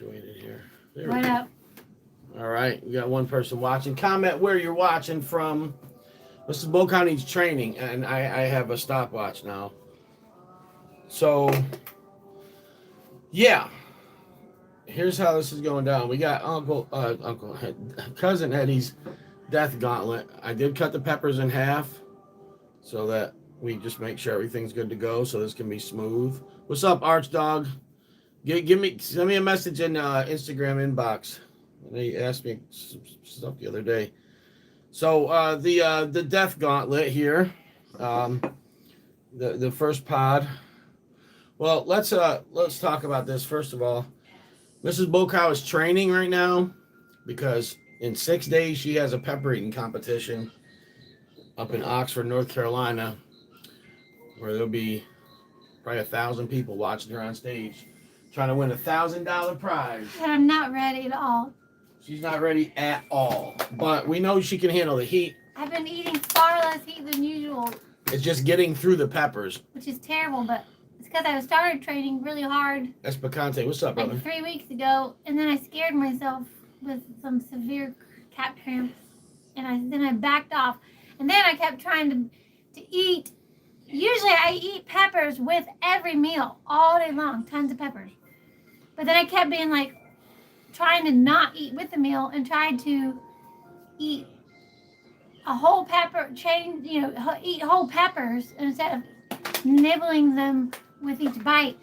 situated here. There What up? All right, we got one person watching. Comment where you're watching from. This is BullCow needs training, and I have a stopwatch now. So, yeah. Here's how this is going down. We got cousin Eddie's death gauntlet. I did cut the peppers in half so that we just make sure everything's good to go, so this can be smooth. What's up, Archdog? Send me a message in Instagram inbox. They asked me some stuff the other day. So the death gauntlet here, the first pod. Well, let's talk about this first of all. Mrs. BullCow is training right now because in 6 days she has a pepper eating competition up in Oxford, North Carolina, where there'll be probably 1,000 people watching her on stage, trying to win $1,000 prize. And I'm not ready at all. She's not ready at all, but we know she can handle the heat. I've been eating far less heat than usual. It's just getting through the peppers. Which is terrible, but it's because I started training really hard. That's Picante. What's up, brother? Like 3 weeks ago, and then I scared myself with some severe calf cramps, and then I backed off. And then I kept trying to eat. Usually I eat peppers with every meal all day long, tons of peppers. But then I kept being like, trying to not eat with the meal and tried to eat a whole pepper, eat whole peppers instead of nibbling them with each bite.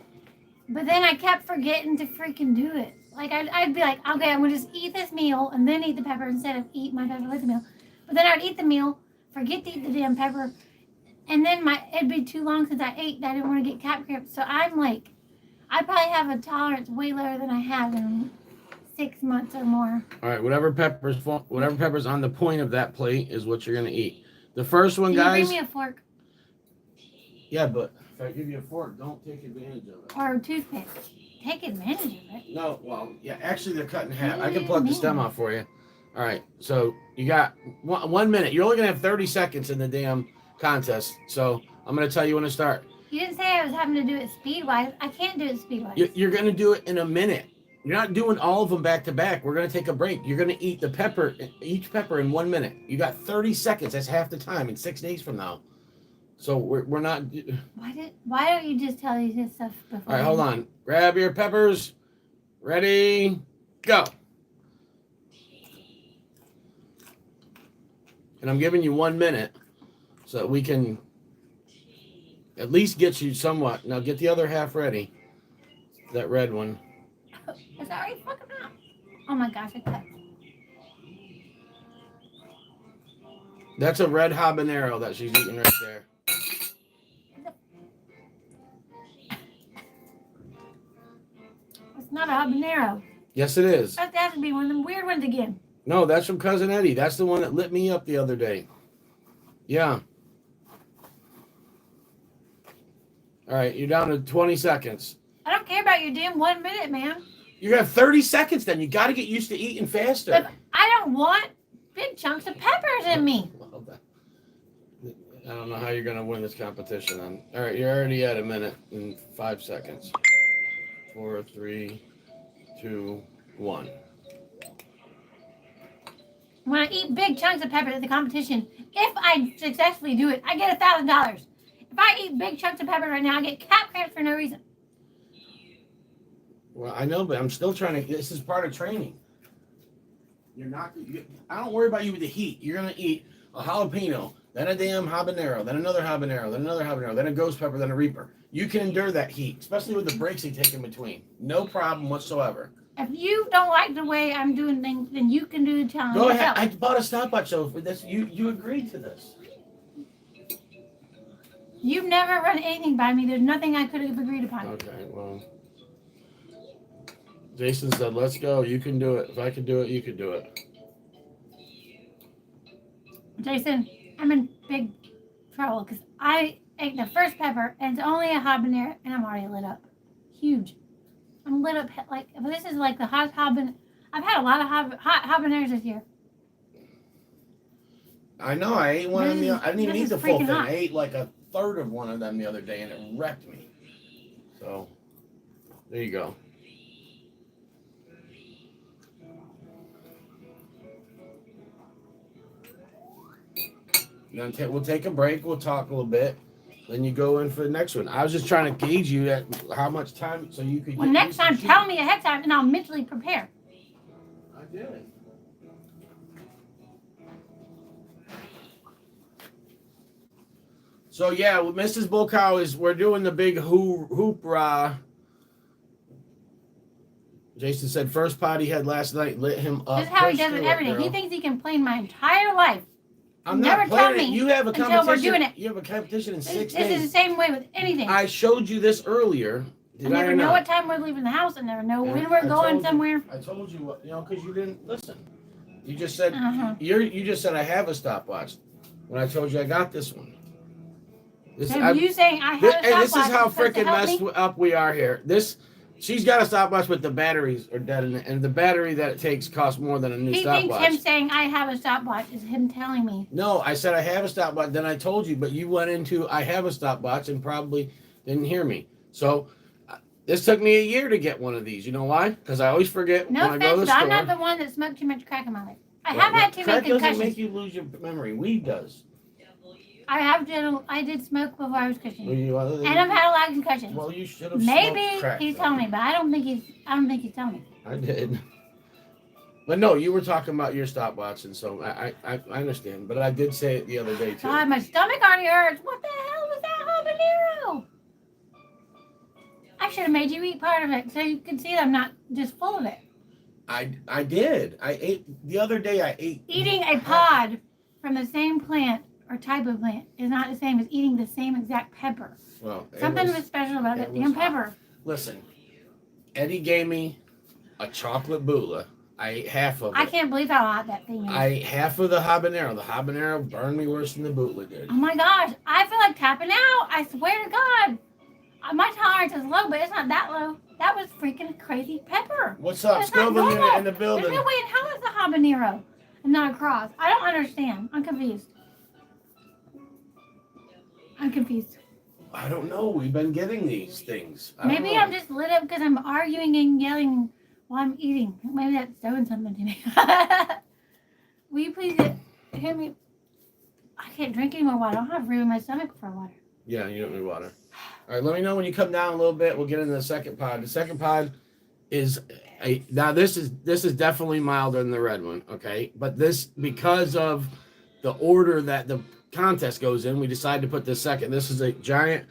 But then I kept forgetting to freaking do it. Like I'd be like, okay, I'm gonna just eat this meal and then eat the pepper instead of eat my pepper with the meal. But then I'd eat the meal, forget to eat the damn pepper, and then it'd be too long since I ate that I didn't want to get calf cramps. So I'm like, I probably have a tolerance way lower than I have in 6 months or more. All right, whatever pepper's on the point of that plate is what you're gonna eat. The first one, Can guys. you bring me a fork? Yeah, but if I give you a fork, don't take advantage of it. Or a toothpick. Take advantage of it. No, well, yeah, actually they're cut in half. I can pluck the stem off for you. All right, so you got 1 minute. You're only gonna have 30 seconds in the damn contest. So I'm gonna tell you when to start. You didn't say I was having to do it speed-wise. I can't do it speed-wise. You're gonna do it in a minute. You're not doing all of them back to back. We're gonna take a break. You're gonna eat each pepper in 1 minute. You got 30 seconds. That's half the time in 6 days from now. So we're not. Why don't you just tell me this stuff before? All right, hold on. Grab your peppers. Ready, go. And I'm giving you 1 minute so that we can at least get you somewhat. Now get the other half ready. That red one. It's already fucking up. Oh my gosh, I cut. That's a red habanero that she's eating right there. It's not a habanero. Yes, it is. That has to be one of them weird ones again. No, that's from Cousin Eddie. That's the one that lit me up the other day. Yeah. All right, you're down to 20 seconds. I don't care about your damn 1 minute, man. You have 30 seconds then. You got to get used to eating faster. But I don't want big chunks of peppers in me. Well, I don't know how you're going to win this competition then. All right, you're already at 1 minute and 5 seconds. 4, 3, 2, 1. When I eat big chunks of pepper at the competition, if I successfully do it, I get $1,000. If I eat big chunks of pepper right now, I get calf cramps for no reason. Well, I know, but I'm still trying to. This is part of training. I don't worry about you with the heat. You're gonna eat a jalapeno, then a damn habanero, then another habanero, then another habanero, then a ghost pepper, then a reaper. You can endure that heat, especially with the breaks you take in between. No problem whatsoever. If you don't like the way I'm doing things, then you can do the challenge. Go ahead. yourself. I bought a stopwatch, so for this, you agreed to this. You've never run anything by me. There's nothing I could have agreed upon. Okay, well. Jason said, let's go. You can do it. If I can do it, you can do it. Jason, I'm in big trouble because I ate the first pepper and it's only a habanero and I'm already lit up. Huge. I'm lit up like, this is like the hot habanero. I've had a lot of hot habaneros this year. I know. I ate one of them. I didn't even eat the full thing. Hot. I ate like a third of one of them the other day and it wrecked me. So, there you go. Then we'll take a break. We'll talk a little bit. Then you go in for the next one. I was just trying to gauge you at how much time so you could. Well, next time, tell me ahead of time, and I'll mentally prepare. I did. So yeah, well, Mrs. BullCow is we're doing the big hoopra. Jason said first pot he had last night lit him up. This is how he does it every day. He thinks he can plan my entire life. I'm never not playing tell it. me You have a competition. until we're doing it. You have a competition in 6 days. This is the same way with anything. I showed you this earlier. I never know what time we're leaving the house. I never know when we're going somewhere. I told you what, because you didn't listen. You just said you just said I have a stopwatch when I told you I got this one. You saying I have a stopwatch? And this is how freaking messed up we are here. She's got a stopwatch, but the batteries are dead, and the battery that it takes costs more than a new stopwatch. He thinks him saying I have a stopwatch is him telling me. No, I said I have a stopwatch. Then I told you, but you went into I have a stopwatch and probably didn't hear me. So this took me a year to get one of these. You know why? Because I always forget when I go to the store. I'm not the one that smoked too much crack in my life. I have had too many concussions. Crack doesn't make you lose your memory. Weed does. I did smoke before I was Christian, and I've had a lot of concussions. Well, you should have. Maybe crack, he's telling me, but I don't think he's telling me. I did. But no, you were talking about your stopwatch, and so I understand. But I did say it the other day too. God, my stomach already hurts. What the hell was that habanero? I should have made you eat part of it so you could see that I'm not just full of it. I did. I ate the other day. I ate. Eating a pod from the same plant or type of plant is not the same as eating the same exact pepper. Well, something was special about that damn pepper. Listen, Eddie gave me a chocolate bula. I ate half of it. I can't believe how hot that thing is. I ate half of the habanero. The habanero burned me worse than the bootleg did. Oh my gosh, I feel like tapping out. I swear to God. My tolerance is low, but it's not that low. That was freaking crazy pepper. What's up, Scoville in the building? There's no way in hell it's a habanero and not a cross. I don't understand. I'm confused. I don't know. We've been getting these things. Maybe I'm just lit up because I'm arguing and yelling while I'm eating. Maybe that's doing something to me. Will you please hear me? I can't drink any more water. I don't have room in my stomach for water. Yeah, you don't need water. All right, let me know when you come down a little bit. We'll get into the second pod. The second pod is now this is definitely milder than the red one, okay? But this, because of the order that the contest goes in, we decided to put this second. This is a giant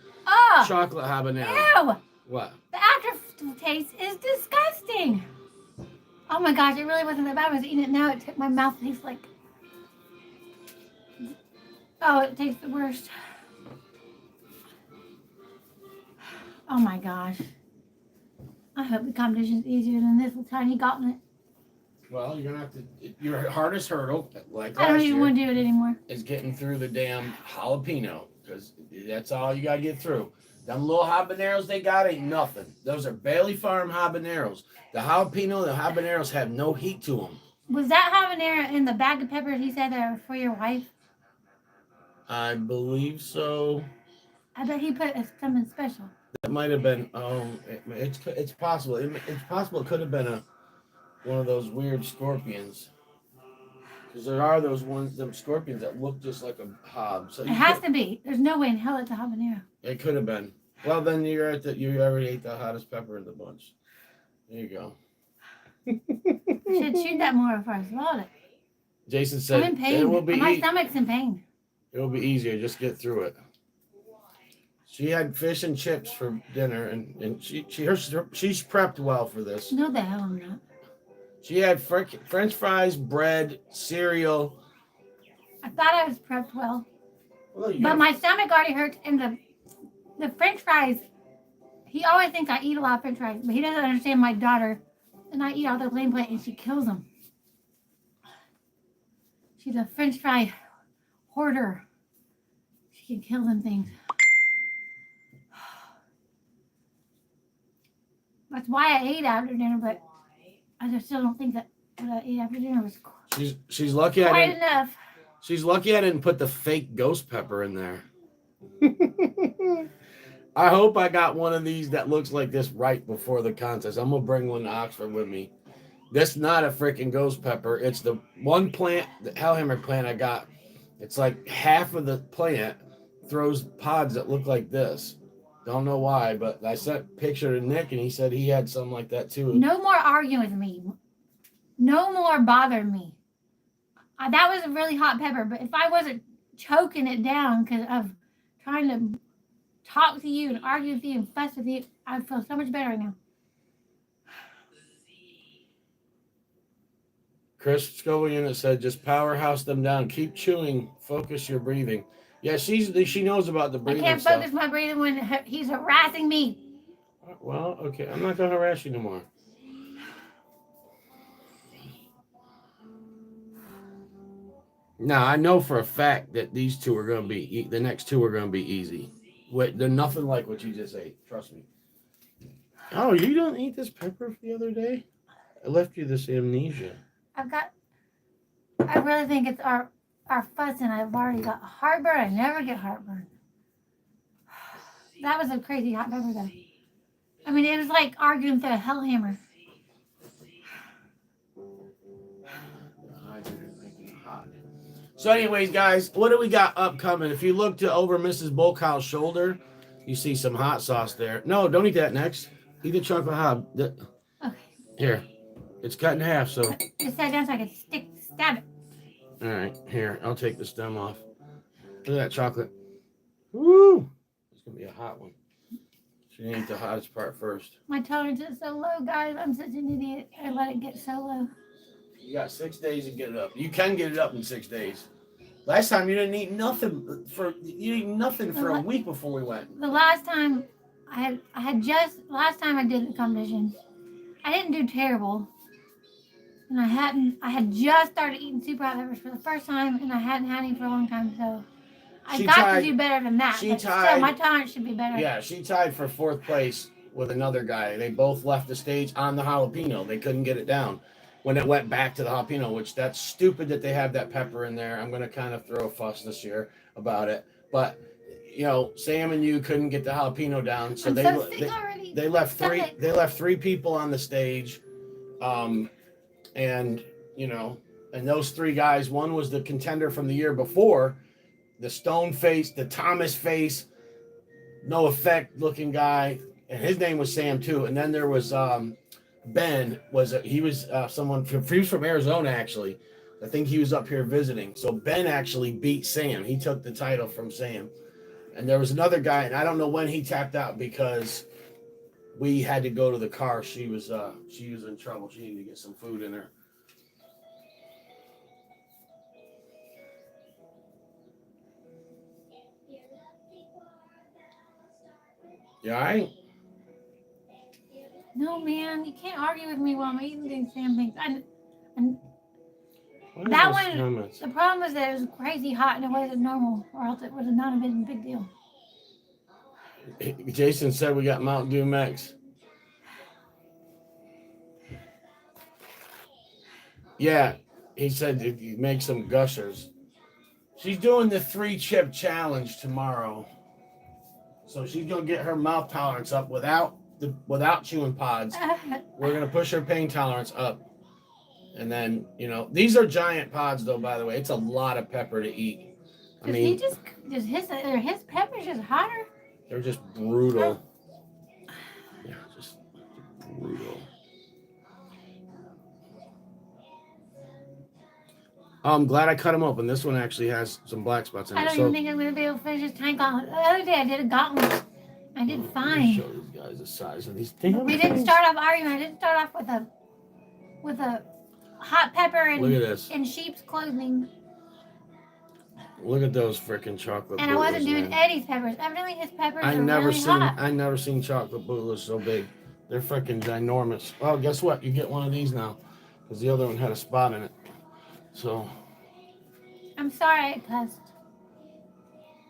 chocolate habanero. Ew! What? The aftertaste is disgusting. Oh my gosh, it really wasn't that bad. I was eating it now. It took my mouth tastes like. Oh, it tastes the worst. Oh my gosh. I hope the competition's easier than this little tiny gauntlet. Well, you're gonna have to. Your hardest hurdle, like I don't even want to do it anymore. Is getting through the damn jalapeno, because that's all you gotta get through. Them little habaneros they got ain't nothing. Those are Bailey Farm habaneros. The habaneros have no heat to them. Was that habanero in the bag of peppers he said that were for your wife? I believe so. I bet he put something special. That might have been. It's possible. It's possible it could have been one of those weird scorpions. Because there are them scorpions that look just like a hob. So it has to be. There's no way in hell it's a habanero. It could have been. Well, then you already ate the hottest pepper in the bunch. There you go. Should shoot that more before I swallowed it. Jason said I'm in pain. It will be My stomach's in pain. It will be easier. Just get through it. She had fish and chips for dinner, and she's prepped well for this. No, the hell I'm not. She had French fries, bread, cereal. I thought I was prepped well. But my stomach already hurts, and the French fries, he always thinks I eat a lot of French fries, but he doesn't understand my daughter, and I eat all the plain plate, and she kills them. She's a French fry hoarder. She can kill them things. That's why I ate after dinner, but I just still don't think that what I ate after dinner was she's lucky quite enough. She's lucky I didn't put the fake ghost pepper in there. I hope I got one of these that looks like this right before the contest. I'm gonna bring one to Oxford with me. This is not a freaking ghost pepper. It's the one plant, the Hellhammer plant I got It's like half of the plant throws pods that look like this. Don't know why, but I sent a picture to Nick and he said he had something like that too. No more arguing with me. No more bothering me. That was a really hot pepper, but if I wasn't choking it down because of trying to talk to you and argue with you and fuss with you, I'd feel so much better right now. Chris Scovian said, just powerhouse them down. Keep chewing. Focus your breathing. Yeah, she knows about the breathing. I can't focus my breathing when he's harassing me. Well, okay. I'm not going to harass you no more. Now, I know for a fact that these two are going to be, the next two are going to be easy. Wait, they're nothing like what you just ate. Trust me. Oh, you didn't eat this pepper the other day? I left you this amnesia. I really think it's our fuss, and I've already got heartburn. I never get heartburn. That was a crazy hot pepper, though. I mean, it was like arguing through a hellhammer. So anyways, guys, what do we got upcoming? If you look to over Mrs. BullCow's shoulder, you see some hot sauce there. No, don't eat that next. Eat the chocolate hob. Okay. Here. It's cut in half, so. Just set it down so I can stab it. All right, here. I'll take the stem off. Look at that chocolate. Woo! It's going to be a hot one. She didn't eat the hottest part first. My tolerance is so low, guys. I'm such an idiot. I let it get so low. You got 6 days to get it up. You can get it up in 6 days. Last time you didn't eat nothing for a week before we went. The last time last time I did the competition, I didn't do terrible. And I had just started eating super hot peppers for the first time, and I hadn't had any for a long time, so I got to do better than that. Still, my tolerance should be better. Yeah, she tied for 4th place with another guy. They both left the stage on the jalapeno. They couldn't get it down when it went back to the jalapeno, which that's stupid that they have that pepper in there. I'm going to kind of throw a fuss this year about it. But, you know, Sam and you couldn't get the jalapeno down, so they left 3 people on the stage. And, you know, and those 3 guys, one was the contender from the year before, the stone face, the Thomas face, no effect looking guy, and his name was Sam too. And then there was Ben, he was from Arizona actually. I think he was up here visiting. So Ben actually beat Sam. He took the title from Sam. And there was another guy, and I don't know when he tapped out because we had to go to the car. She was in trouble. She needed to get some food in her. You all right? No, man, you can't argue with me while I'm eating these damn things. That one, the problem was that it was crazy hot and it wasn't normal, or else it would have not been a big deal. Jason said we got Mountain Dew Max. Yeah, he said you make some gushers. She's doing the 3-chip challenge tomorrow. So she's going to get her mouth tolerance up without chewing pods. We're going to push her pain tolerance up. And then, you know, these are giant pods though, by the way. It's a lot of pepper to eat. Does his peppers just hotter? They're just brutal. Yeah, just brutal. I'm glad I cut them open. This one actually has some black spots in it. I don't even think I'm going to be able to finish this tank gauntlet. The other day I did a gauntlet. I did fine. Show these guys the size of these damn We didn't start off arguing. I didn't start off with a hot pepper and sheep's clothing. Look at those freaking chocolate. And I wasn't doing Eddie's peppers. Evidently his peppers are really hot. I never seen chocolate bootles so big. They're freaking ginormous. Well, guess what? You get one of these now, because the other one had a spot in it. So. I'm sorry I cussed.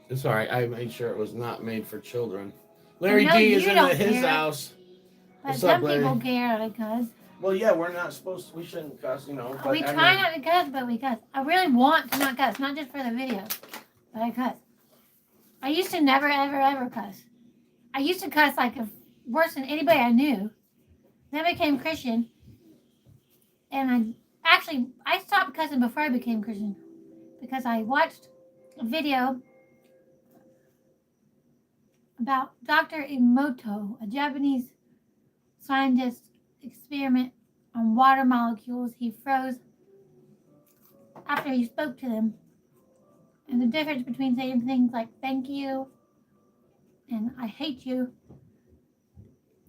It's all right. I made sure it was not made for children. Larry D is in his house. But some people care that I cuss. Well, yeah, we're not supposed to. We shouldn't cuss, you know. We try not to cuss, but we cuss. I really want to not cuss, not just for the video, but I cuss. I used to never, ever, ever cuss. I used to cuss like worse than anybody I knew. Then I became Christian, and I stopped cussing before I became Christian because I watched a video about Dr. Emoto, a Japanese scientist experiment on water molecules he froze after he spoke to them. And the difference between saying things like thank you and I hate you,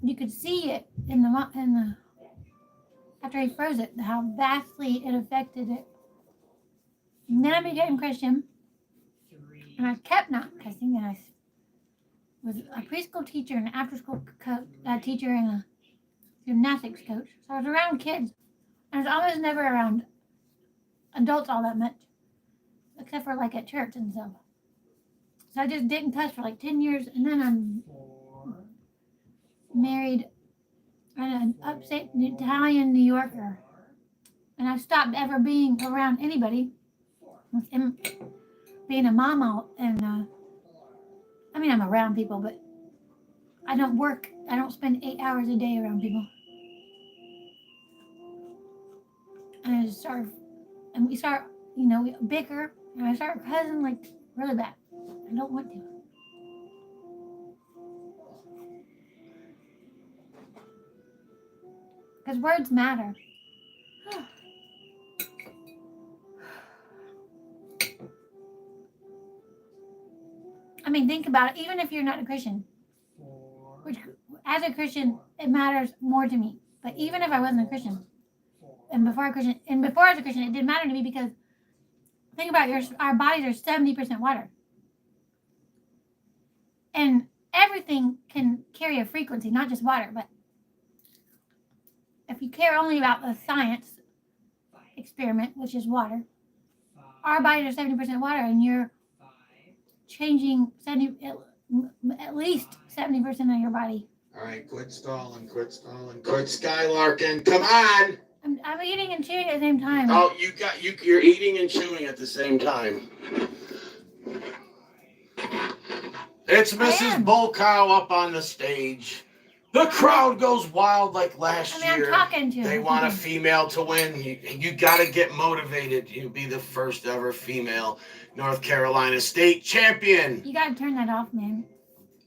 you could see it in the after he froze it, how vastly it affected it. And then I became Christian, and I kept not cussing, and I was a preschool teacher, an after-school teacher, and a gymnastics coach. So I was around kids. I was almost never around adults all that much, except for like at church and stuff. So I just didn't cuss for like 10 years, and then I'm married an upstate Italian New Yorker, and I stopped ever being around anybody. Being a mama, and I mean I'm around people, but I don't spend 8 hours a day around people. And I just we start, we bicker, and I start cussing like really bad. I don't want to. Because words matter. I mean, think about it. Even if you're not a Christian, which as a Christian, it matters more to me. But even if I wasn't a Christian, and before I was a Christian, it didn't matter to me because think about our bodies are 70% water, and everything can carry a frequency, not just water. But if you care only about the science experiment, which is water, our bodies are 70% water, and you're changing at least 70% of your body. All right, quit stalling, quit skylarking. Come on. I'm eating and chewing at the same time. Oh, you're eating and chewing at the same time. It's Mrs. BullCow up on the stage. The crowd goes wild like last year. I'm talking to They want a female to win. You got to get motivated. You'll be the first ever female North Carolina state champion. You got to turn that off, man.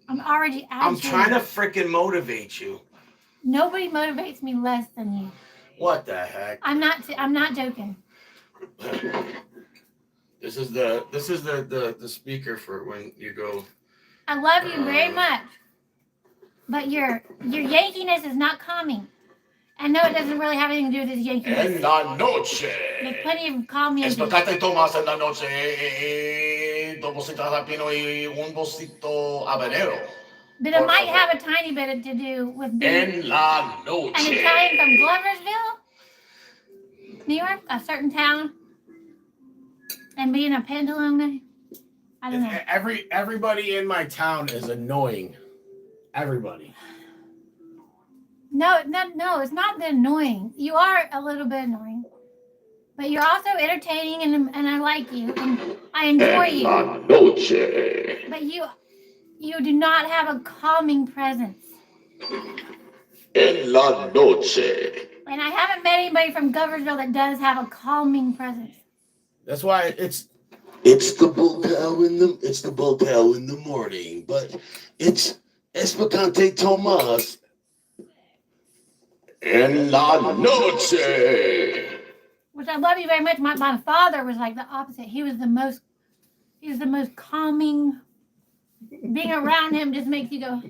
I'm already out. I'm trying to freaking motivate you. Nobody motivates me less than you. What the heck? I'm not joking. This is the speaker for when you go. I love you very much. But your yankiness is not calming. I know it doesn't really have anything to do with this yankiness. En la noche. There's plenty of calm yankees. Espérate, Tomás, en la noche. Dos bocitas de pino y un bocito habanero. But it might have a tiny bit to do with being En la noche. an Italian from Gloversville, New York, a certain town, and being a pendulum. I don't know. Everybody in my town is annoying. Everybody. No, it's not that annoying. You are a little bit annoying. But you're also entertaining, and I like you, and I enjoy you. En la noche. But you do not have a calming presence. En la noche. And I haven't met anybody from Gloversville that does have a calming presence. That's why it's the BullCow in the morning, but it's Espacante Tomas. En la noche. Which I love you very much. My father was like the opposite. He was the most calming. Being around him just makes you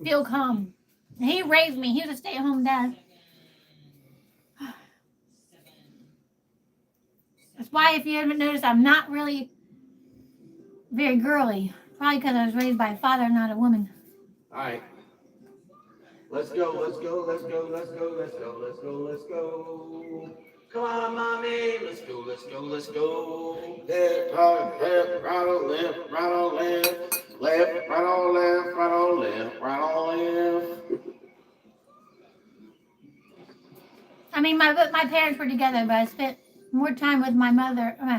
feel calm. And he raised me. He was a stay-at-home dad. That's why, if you haven't noticed, I'm not really very girly. Probably because I was raised by a father, not a woman. All right. Let's go. Come on, mommy. Let's go. Left, right on left, right on left. Left, right on left, right on left, right on left. I mean, my parents were together, but I spent more time with my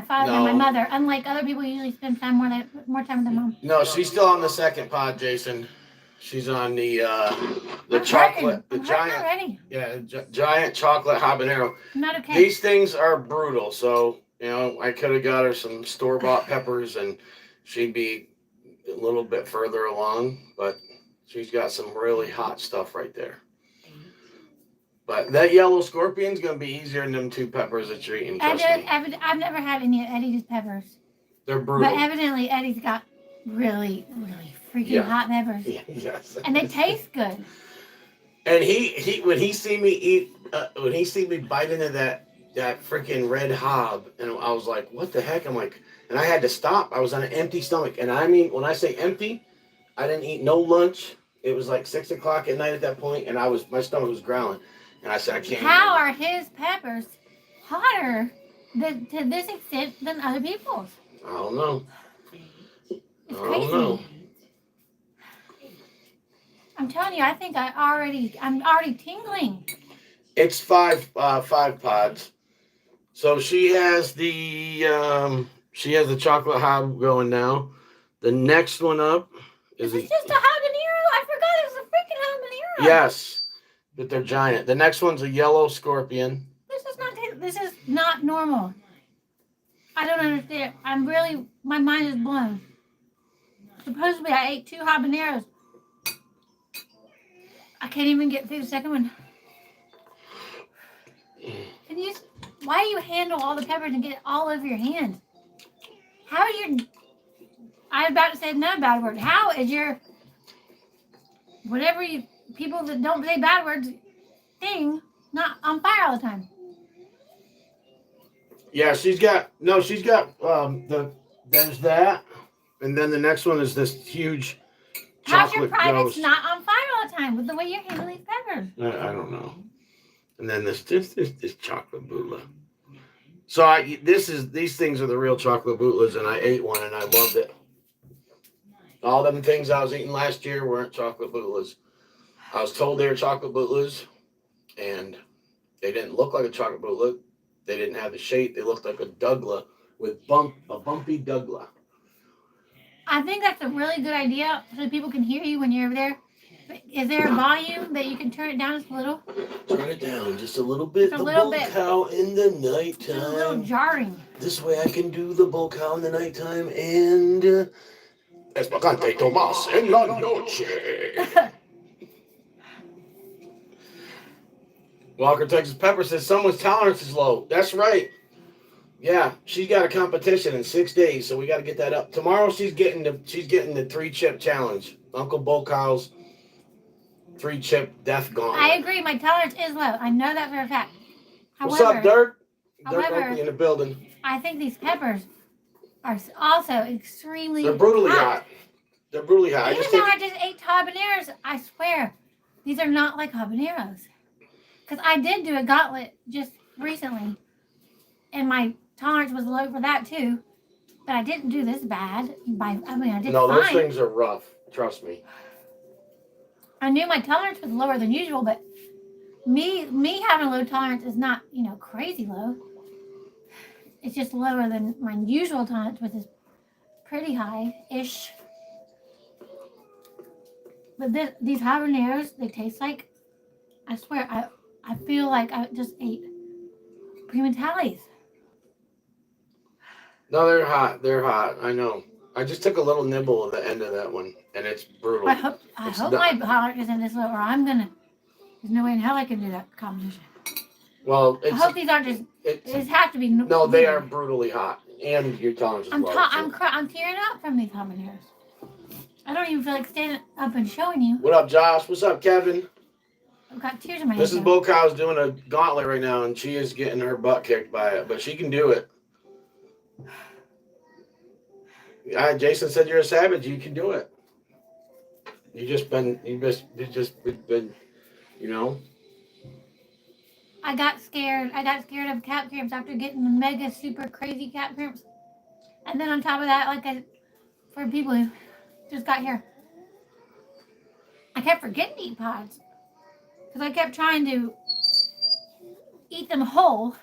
father than my mother. Unlike other people, usually spend more time with their mom. No, she's still on the second pod, Jason. She's on the chocolate, the giant, giant chocolate habanero. I'm not okay. These things are brutal, so You know, I could have got her some store-bought peppers and she'd be a little bit further along, but she's got some really hot stuff right there. But that yellow scorpion's gonna be easier than them 2 peppers that you're eating. Trust me. I've never had any of Eddie's peppers. They're brutal. But evidently Eddie's got really, really freaking hot peppers. Yeah, yes. And they taste good. And he when he see me eat, when he see me bite into that freaking red hob, and I was like, what the heck? I'm like, and I had to stop. I was on an empty stomach. And I mean, when I say empty, I didn't eat no lunch. It was like 6 o'clock at night at that point, and my stomach was growling. And I said, I can't. How are his peppers hotter to this extent than other people's? I don't know. It's I crazy. don't know. I'm telling you, I think I'm already tingling. It's 5 pods. So she has the chocolate hob going now. The next one up Is this just a habanero? I forgot it was a freaking habanero. Yes, but they're giant. The next one's a yellow scorpion. This is not normal. I don't understand. My mind is blown. Supposedly I ate 2 habaneros. I can't even get through the second one. Why do you handle all the peppers and get it all over your hands? How are your, I was about to say another bad word. How is your, people that don't say bad words thing not on fire all the time? Yeah, there's that, and then the next one is this huge How's your chocolate privates ghost. not on fire all the time with the way you handle these peppers? I don't know. And then this chocolate bootla. So these things are the real chocolate bootlas, and I ate one and I loved it. All them things I was eating last year weren't chocolate bootlas. I was told they were chocolate bootlas, and they didn't look like a chocolate bootla. They didn't have the shape. They looked like a Dougla with a bumpy Dougla. I think that's a really good idea so people can hear you when you're over there. Is there a volume that you can turn it down just a little? Turn it down just a little bit. Just a little bit. BullCow in the nighttime. It's a little jarring. This way I can do the BullCow in the nighttime and es bastante Tomás en la noche. Walker, Texas Pepper says someone's tolerance is low. That's right. Yeah, she's got a competition in 6 days, so we got to get that up. Tomorrow she's getting the 3-chip challenge. Uncle BullCow's 3-chip death gauntlet. I agree. My tolerance is low. I know that for a fact. What's up, Dirk? Dirk However, Oakley in the building. I think these peppers are also extremely They're brutally hot. They're brutally hot. Even though I just ate habaneros, I swear, these are not like habaneros. Because I did do a gauntlet just recently, and my tolerance was low for that too. But I didn't do this bad. I did No, fine. those things are rough. Trust me. I knew my tolerance was lower than usual, but me having a low tolerance is not, crazy low. It's just lower than my usual tolerance, which is pretty high-ish. But these habaneros, they taste like, I swear, I feel like I just ate Primatales. No, they're hot. They're hot. I know. I just took a little nibble at the end of that one, and it's brutal. I hope my tolerance isn't this low, or there's no way in hell I can do that competition. Well, I hope these aren't these have to be. No, they are brutally hot, and your tolerance is low. I'm tearing up from these habaneros. I don't even feel like standing up and showing you. What up, Josh? What's up, Kevin? I've got tears in my eyes. Mrs. BullCow's doing a gauntlet right now, and she is getting her butt kicked by it, but she can do it. Jason said you're a savage. You can do it. You've just been, I got scared. I got scared of cat cramps after getting the mega super crazy cat cramps. And then on top of that, for people who just got here, I kept forgetting to eat pods. Because I kept trying to eat them whole.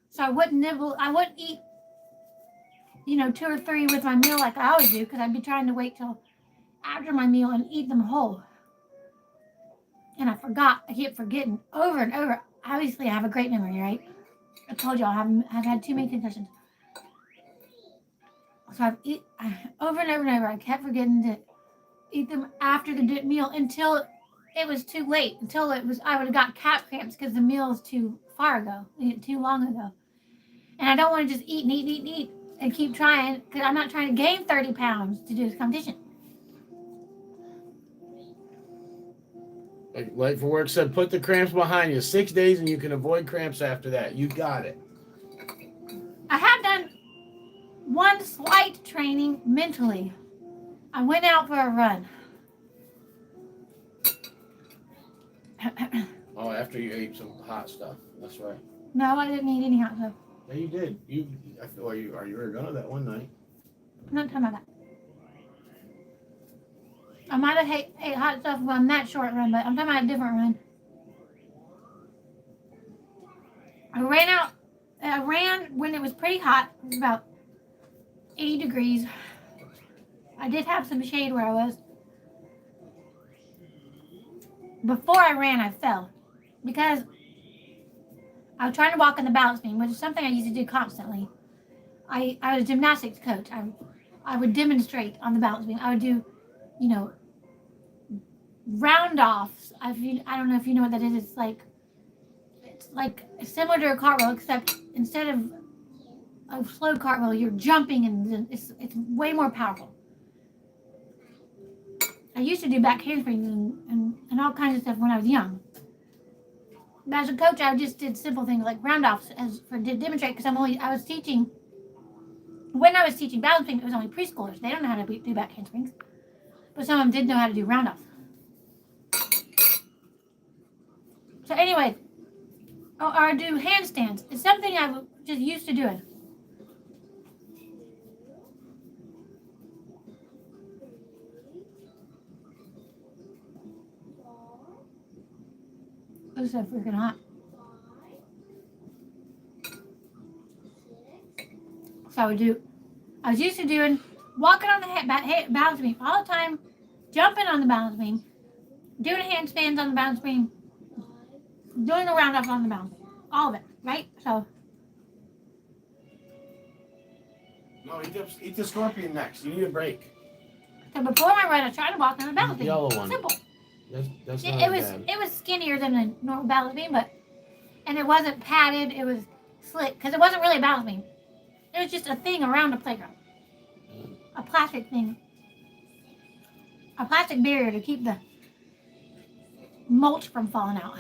So I wouldn't nibble. I wouldn't eat, 2 or 3 with my meal like I always do. Because I'd be trying to wait till after my meal and eat them whole. And I forgot. I kept forgetting over and over. Obviously, I have a great memory, right? I told y'all I've had too many concussions. So over and over and over, I kept forgetting to eat them after the meal until it was too late. Until I would have got calf cramps because the meal is too far ago, too long ago. And I don't want to just eat and eat and eat and eat and keep trying because I'm not trying to gain 30 pounds to do this competition. Like Light for Work said, put the cramps behind you. 6 days and you can avoid cramps after that. You got it. I have done one slight training mentally. I went out for a run. Oh, after you ate some hot stuff. That's right. No, I didn't eat any hot stuff. Yeah, you did. You were gonna that one night. I'm not talking about that. I might have ate hot stuff on that short run, but I'm talking about a different run. I ran when it was pretty hot. It was about 80 degrees. I did have some shade where I was. Before I ran, I fell because I was trying to walk on the balance beam, which is something I used to do constantly. I was a gymnastics coach. I would demonstrate on the balance beam. I would do, round offs. I don't know if you know what that is. It's like similar to a cartwheel, except instead of a slow cartwheel, you're jumping and it's way more powerful. I used to do back handsprings and all kinds of stuff when I was young. But as a coach, I just did simple things like round offs to demonstrate because I was teaching. When I was teaching balance beam, it was only preschoolers. They don't know how to do back handsprings, but some of them did know how to do round offs. So anyway, or do handstands. It's something I was just used to doing. It's so freaking hot. So I was used to doing, walking on the balance beam all the time, jumping on the balance beam, doing handstands on the balance beam, doing the round up on the balance beam. All of it, right? So. No, eat the scorpion next. You need a break. So before my run, I tried to walk on the balance beam. Yellow one. Simple. That's not bad. It was skinnier than a normal balance beam, and it wasn't padded. It was slick because it wasn't really a balance beam. It was just a thing around the playground, a plastic thing, a plastic barrier to keep the mulch from falling out.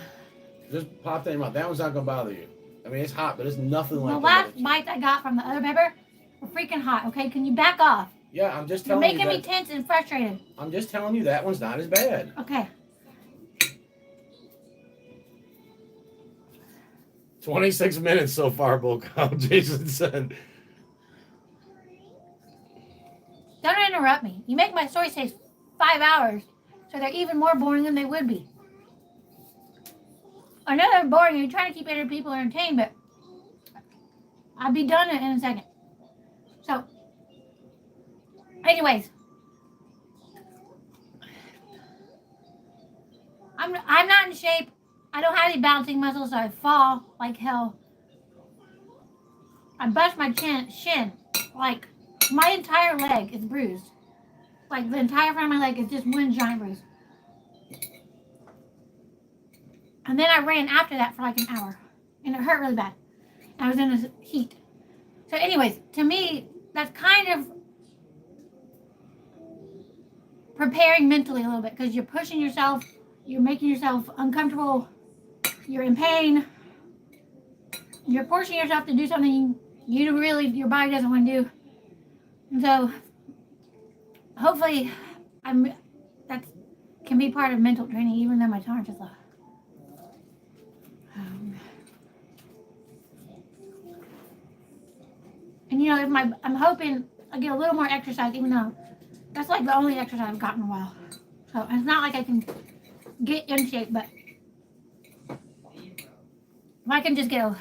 Just pop that in your mouth. That one's not gonna bother you. I mean, it's hot, but it's nothing like the last bites I got from the other pepper were freaking hot. Okay, can you back off? Yeah, I'm just You're telling you. You're making me tense and frustrated. I'm just telling you that one's not as bad. Okay. 26 minutes so far, BullCow, Jason said. Don't interrupt me. You make my stories take 5 hours, so they're even more boring than they would be. I know they're boring. You're trying to keep other people entertained, but I'll be done in a second. So, anyways, I'm not in shape. I don't have any balancing muscles, so I fall like hell. I bust my shin. Like, my entire leg is bruised. Like, the entire front of my leg is just one giant bruise. And then I ran after that for like an hour. And it hurt really bad. I was in the heat. So anyways, to me, that's kind of preparing mentally a little bit. Because you're pushing yourself. You're making yourself uncomfortable. You're in pain. You're forcing yourself to do something your body doesn't want to do. And so, hopefully, that can be part of mental training, even though my tolerance is low. And I'm hoping I get a little more exercise, even though that's like the only exercise I've gotten in a while. So it's not like I can get in shape, but if I can just get a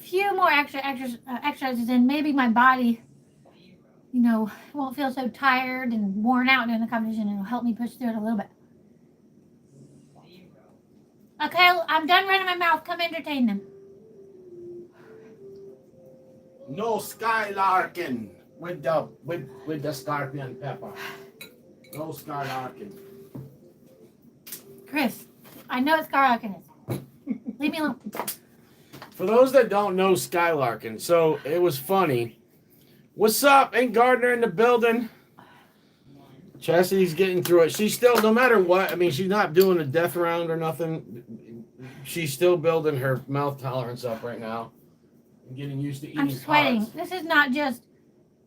few more exercises in, maybe my body, won't feel so tired and worn out during the competition, and it'll help me push through it a little bit. Okay, I'm done running my mouth. Come entertain them. No skylarking with the scorpion pepper. No skylarking. Chris, I know it's skylarking. Leave me alone. For those that don't know skylarking, so it was funny. What's up? Ain't Gardner in the building? Chastity's getting through it. She's still, no matter what, I mean, she's not doing a death round or nothing. She's still building her mouth tolerance up right now. Getting used to eating I'm sweating. pods. This is not just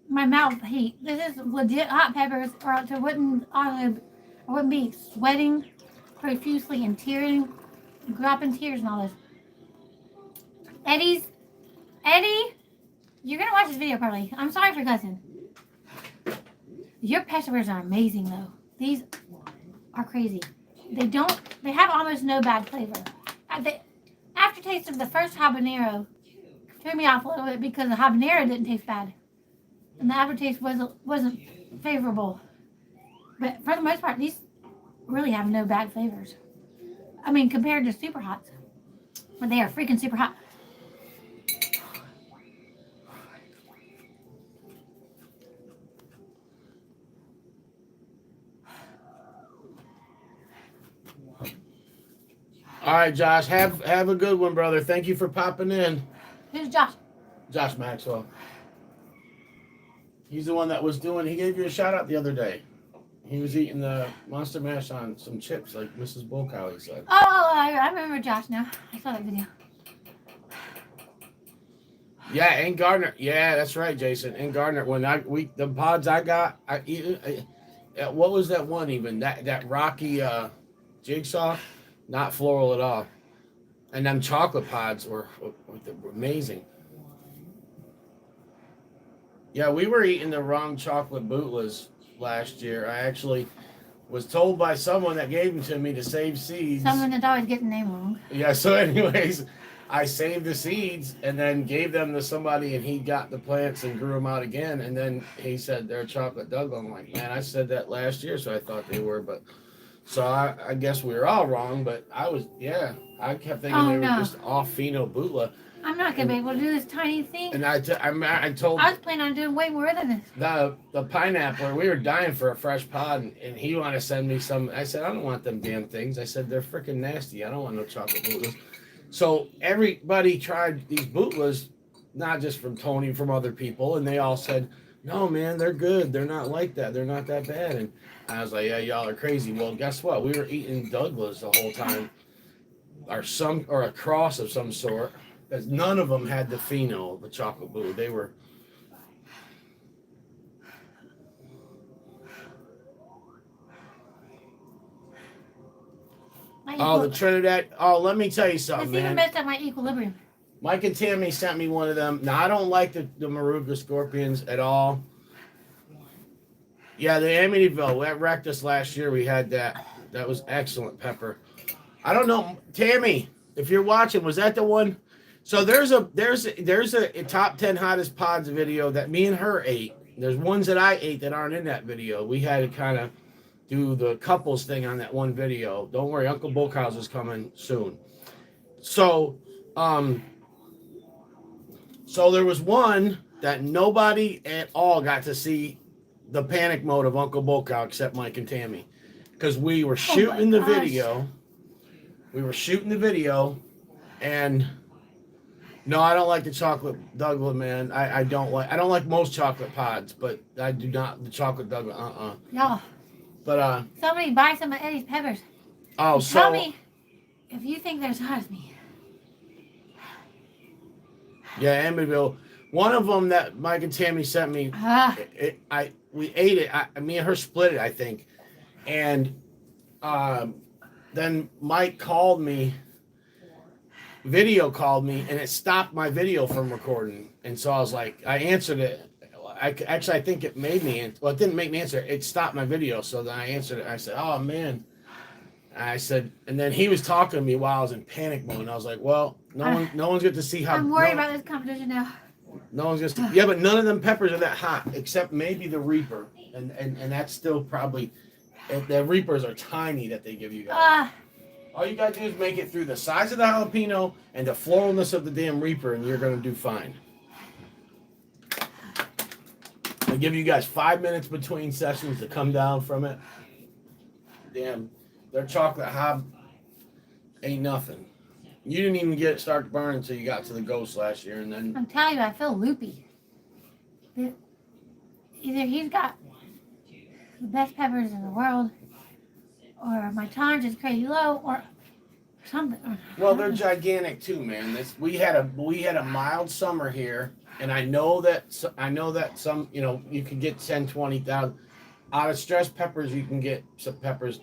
my mouth heat. This is legit hot peppers, or else I wouldn't be sweating profusely and tearing, dropping tears and all this. Eddie, you're gonna watch this video probably. I'm sorry for cussing. Your peppers are amazing though. These are crazy. They have almost no bad flavor. The aftertaste of the first habanero threw me off a little bit because the habanero didn't taste bad. And the aftertaste wasn't favorable. But for the most part, these really have no bad flavors. I mean, compared to super hots. But they are freaking super hot. All right, Josh, have a good one, brother. Thank you for popping in. Who's Josh? Josh Maxwell. He's the one that was doing, he gave you a shout out the other day. He was eating the Monster Mash on some chips like Mrs. BullCow, he said. Oh, I remember Josh now. I saw that video. Yeah, and Gardner. Yeah, that's right, Jason. And Gardner, when the pods I got, what was that one even? That rocky jigsaw? Not floral at all. And them chocolate pods were amazing. Yeah, we were eating the wrong chocolate bootlas last year. I actually was told by someone that gave them to me to save seeds. Someone that's always getting the name wrong. Yeah, so anyways, I saved the seeds and then gave them to somebody, and he got the plants and grew them out again. And then he said they're chocolate Douglas. I'm like, man, I said that last year, so I thought they were, but so I guess we were all wrong. But I kept thinking they were just off pheno bootla. I'm not gonna be able to do this tiny thing. And I told I was planning on doing way more than this. the pineapple. We were dying for a fresh pod, and he wanted to send me some. I said I don't want them damn things. I said they're freaking nasty. I don't want no chocolate bootlas. So everybody tried these bootlas, not just from Tony, from other people, and they all said, "No, man, they're good. They're not like that. They're not that bad." And I was like, "Yeah, y'all are crazy." Well, guess what? We were eating Douglas the whole time, or a cross of some sort. Because none of them had the pheno, the chocolate blue. They were. The Trinidad. Oh, let me tell you something, It's even messed up my equilibrium. Mike and Tammy sent me one of them. Now, I don't like the Maruga scorpions at all. Yeah, the Amityville. That wrecked us last year. We had that. That was excellent pepper. I don't know. Tammy, if you're watching, was that the one? So there's a top 10 hottest pods video that me and her ate. There's ones that I ate that aren't in that video. We had to kind of do the couples thing on that one video. Don't worry, Uncle BullCow is coming soon. So there was one that nobody at all got to see the panic mode of Uncle BullCow except Mike and Tammy, because we were shooting the video. We were shooting the video, and. No, I don't like the chocolate Douglas, man. I don't like most chocolate pods, but I do not the chocolate Douglas. Y'all. But somebody buy some of Eddie's peppers. Oh, so tell me if you think they're as hot as me. Yeah, Amityville. One of them that Mike and Tammy sent me. We ate it. Me and her split it, I think, and then Mike called me. Video called me, and it stopped my video from recording. And so I was like, I answered it. I think it made me. Well, it didn't make me answer. It stopped my video. So then I answered it. I said, "Oh man." I said, and then he was talking to me while I was in panic mode. And I was like, "Well, no one's going to see how." I'm worried about this competition now. No one's going to. Yeah, but none of them peppers are that hot, except maybe the Reaper, and that's still probably. The Reapers are tiny that they give you guys. All you gotta do is make it through the size of the jalapeno and the floralness of the damn Reaper, and you're gonna do fine. I give you guys 5 minutes between sessions to come down from it. Damn, their chocolate hob ain't nothing. You didn't even start burning until you got to the ghost last year, and then I'm telling you, I feel loopy. Either he's got the best peppers in the world, or my tolerance is crazy low, or something. well, they're gigantic too, man. We had a mild summer here, and I know that some you can get 10, 20,000 out of stressed peppers. You can get some peppers,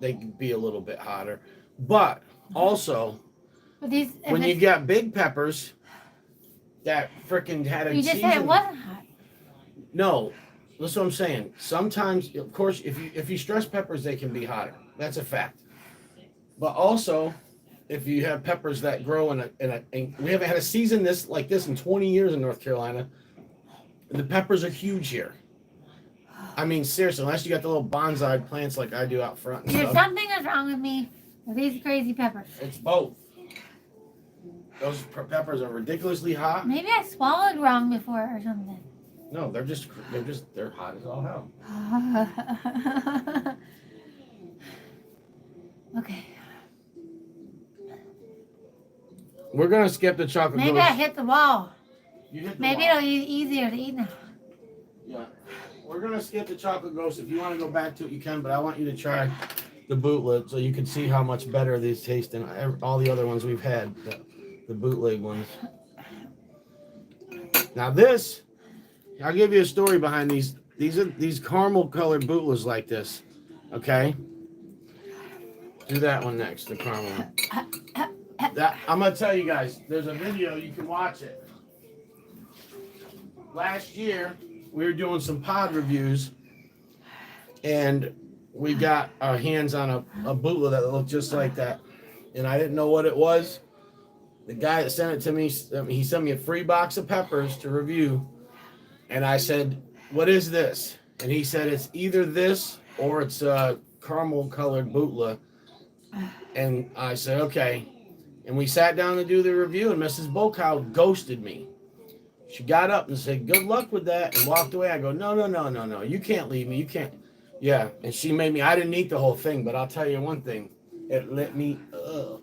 they can be a little bit hotter, but also when you got big peppers that freaking had a you just season, said it wasn't hot. No, that's what I'm saying. Sometimes, of course, if you stress peppers, they can be hotter. That's a fact. But also, if you have peppers that grow in we haven't had a season like this in 20 years in North Carolina. The peppers are huge here. I mean, seriously, unless you got the little bonsai plants like I do out front. There's something that's wrong with me with these crazy peppers. It's both. Those peppers are ridiculously hot. Maybe I swallowed wrong before or something. No, they're hot as all hell. Okay. We're gonna skip the chocolate. Maybe I hit the wall. You hit the Maybe wall. it'll be easier to eat now. Yeah. We're gonna skip the chocolate ghost. If you want to go back to it, you can. But I want you to try the bootleg so you can see how much better these taste than all the other ones we've had. The bootleg ones. Now this, I'll give you a story behind these. These caramel colored bootlegs like this. Okay. Do that one next, the caramel one. I'm gonna tell you guys. There's a video you can watch it. Last year we were doing some pod reviews, and we got our hands on a bootleg that looked just like that, and I didn't know what it was. The guy that sent it to me, he sent me a free box of peppers to review, and I said, "What is this?" And he said, "It's either this or it's a caramel colored bootleg." And I said, "Okay." And we sat down to do the review, and Mrs. BullCow ghosted me. She got up and said, "Good luck with that," and walked away. I go, No. You can't leave me. You can't. Yeah. And she made me, I didn't eat the whole thing, but I'll tell you one thing. It lit me up.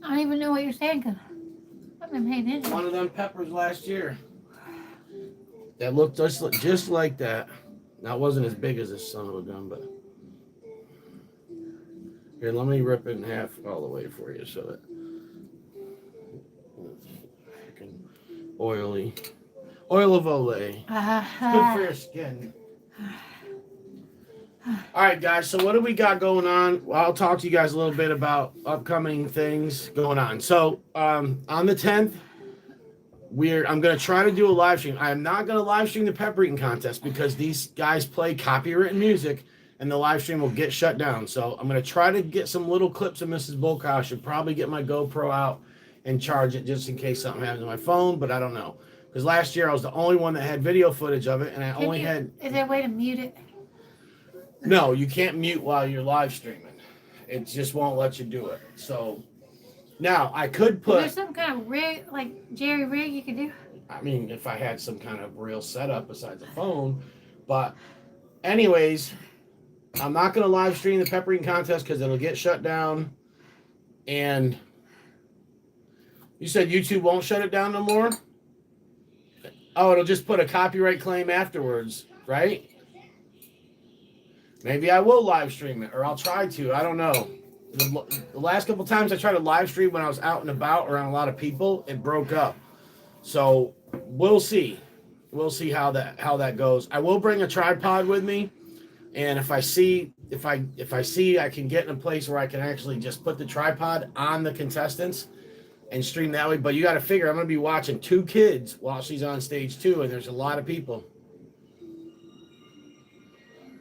I don't even know what you're saying because I haven't paid attention. One of them peppers last year that looked just like that. Now, it wasn't as big as this son of a gun, but here, let me rip it in half all the way for you so that oily. Oil of Olay. Good for your skin. All right, guys. So what do we got going on? Well, I'll talk to you guys a little bit about upcoming things going on. So on the 10th, I'm going to try to do a live stream. I am not going to live stream the pepper eating contest because these guys play copywritten music and the live stream will get shut down. So I'm going to try to get some little clips of Mrs. BullCow. I should probably get my GoPro out and charge it just in case something happens to my phone, but I don't know. Because last year I was the only one that had video footage of it, and I only had... Is there a way to mute it? No, you can't mute while you're live streaming. It just won't let you do it. So, now, I could put... Is there some kind of rig, like Jerry rig you could do? I mean, if I had some kind of real setup besides a phone. But, anyways, I'm not going to live stream the pepper eating contest because it'll get shut down. And... You said YouTube won't shut it down no more? Oh, it'll just put a copyright claim afterwards, right? Maybe I will live stream it, or I'll try to. I don't know. The last couple times I tried to live stream when I was out and about around a lot of people, it broke up. So we'll see. We'll see how that goes. I will bring a tripod with me, and if I see I can get in a place where I can actually just put the tripod on the contestants and stream that way. But you got to figure I'm going to be watching 2 kids while she's on stage 2, and there's a lot of people.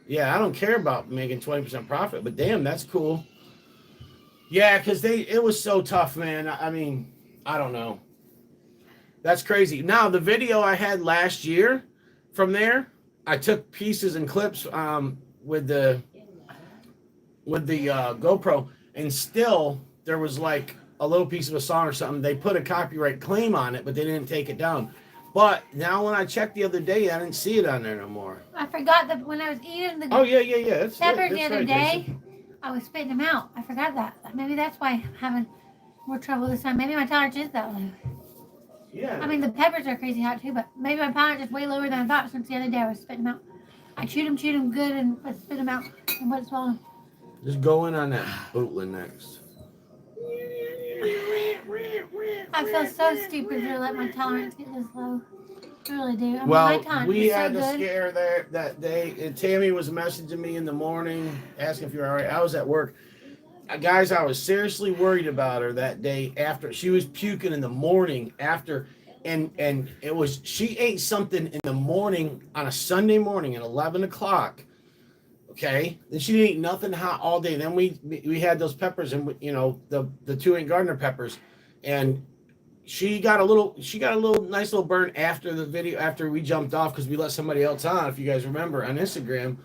Yeah, I don't care about making 20% profit, but damn, that's cool. Yeah, because it was so tough, man. I mean, I don't know. That's crazy. Now, the video I had last year from there, I took pieces and clips with the GoPro, and still there was like a little piece of a song or something. They put a copyright claim on it, but they didn't take it down. But now when I checked the other day, I didn't see it on there no more. I forgot that when I was eating the Oh yeah. That's peppers that's the other right, day, Jason. I was spitting them out. I forgot that. Maybe that's why I'm having more trouble this time. Maybe my tolerance is that low. Yeah. I mean, the peppers are crazy hot too, but maybe my tolerance is way lower than I thought since the other day I was spitting them out. I chewed them good, and I spit them out and let it swallow. Just go in on that bootling next. I feel so stupid to let my tolerance get this low. I really do. I mean, Well, my tolerance we is so had the good. scare there that day, and Tammy was messaging me in the morning asking if you're all right. I was at work. Guys, I was seriously worried about her that day after she was puking in the morning after, and it was she ate something in the morning on a Sunday morning at 11 o'clock. Okay, then she didn't eat nothing hot all day. Then we had those peppers and the 2-inch Gardner peppers, and she got a little nice little burn after the video after we jumped off because we let somebody else on, if you guys remember, on Instagram.